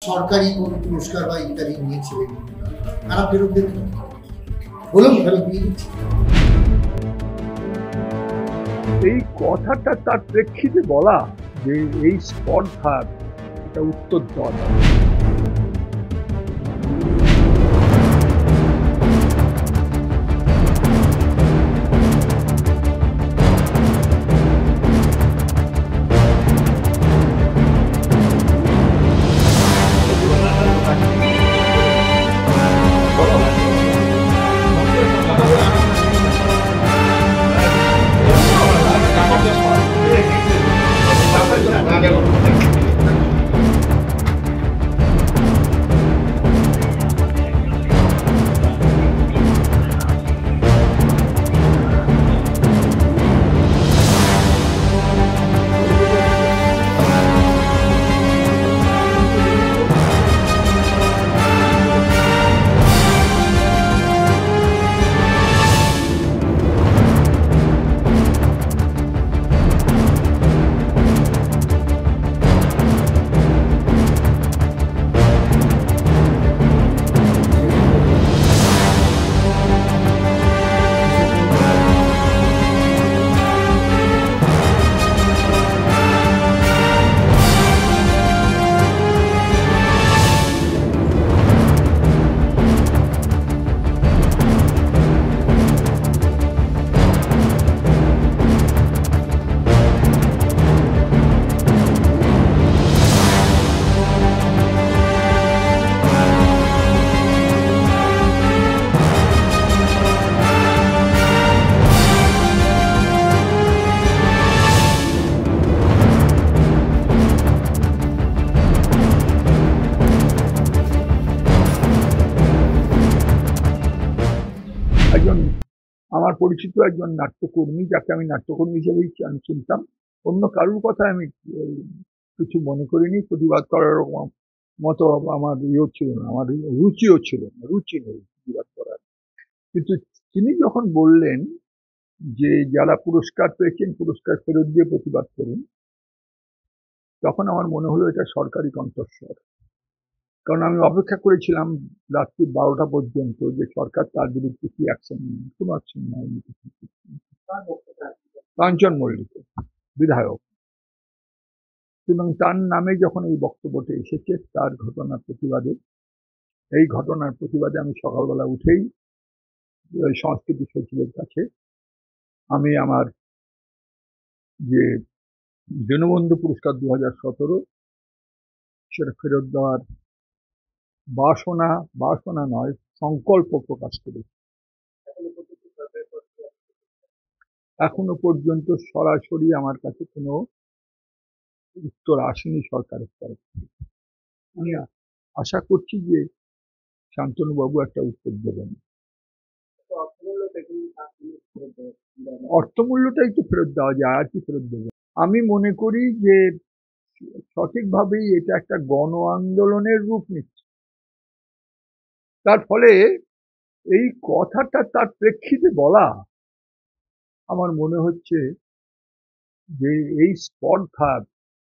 সরকারি কোন পুরস্কার বা ইত্যাদি নিয়েছিলেন, তারা ফেরত দেবেন বলেও ফেরত দিয়ে দিচ্ছে। এই কথাটা তার প্রেক্ষিতে বলা যে এই স্পর্ধার একটা উত্তর দেওয়া দরকার। একজন আমার পরিচিত একজন নাট্যকর্মী, যাকে আমি নাট্যকর্মী হিসেবেই আমি চিনতাম, অন্য কারোর কথা আমি কিছু মনে করিনি, প্রতিবাদ করার মতো আমার ইয়েও ছিল না, আমার রুচিও ছিল না, রুচি নেই প্রতিবাদ করার। কিন্তু তিনি যখন বললেন যে যারা পুরস্কার পেয়েছেন পুরস্কার ফেরত দিয়ে প্রতিবাদ করুন, তখন আমার মনে হলো এটা সরকারি কণ্ঠস্বর। কারণ আমি অপেক্ষা করেছিলাম রাত্রি 12টা পর্যন্ত যে সরকার তার বিরুদ্ধে কি অ্যাকশন নেয়, কোনো অ্যাকশন নেয়নি। কাঞ্চন মল্লিক বিধায়ক, এবং তার নামে যখন এই বক্তব্যটা এসেছে তার ঘটনার প্রতিবাদে, এই ঘটনার প্রতিবাদে আমি সকালবেলা উঠেই সংস্কৃতি সচিবের কাছে আমি আমার যে দীনবন্ধু পুরস্কার 2017 সেটা ফেরত দেওয়ার বাসনা নয়, সংকল্প প্রকাশ করেছি। এখনো পর্যন্ত সরাসরি আমার কাছে কোনো উত্তর আসেনি সরকারের তরফ থেকে। আমি আশা করছি যে শান্তনুবাবু একটা উত্তর দেবেন। অর্থমূল্যটাই তো ফেরত দেওয়া যায়, আর কি ফেরত দেবে? আমি মনে করি যে সঠিকভাবেই এটা একটা গণ আন্দোলনের রূপ নিচ্ছে। তার ফলে এই কথাটা তার প্রেক্ষিতে বলা আমার মনে হচ্ছে যে এই স্পর্ধার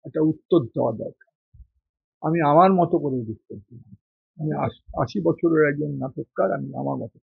একটা উত্তর দেওয়া দরকার। আমি আমার মতো করে উত্তর দিই। আমি 80 বছরের একজন নাটককার, আমি আমার মতো।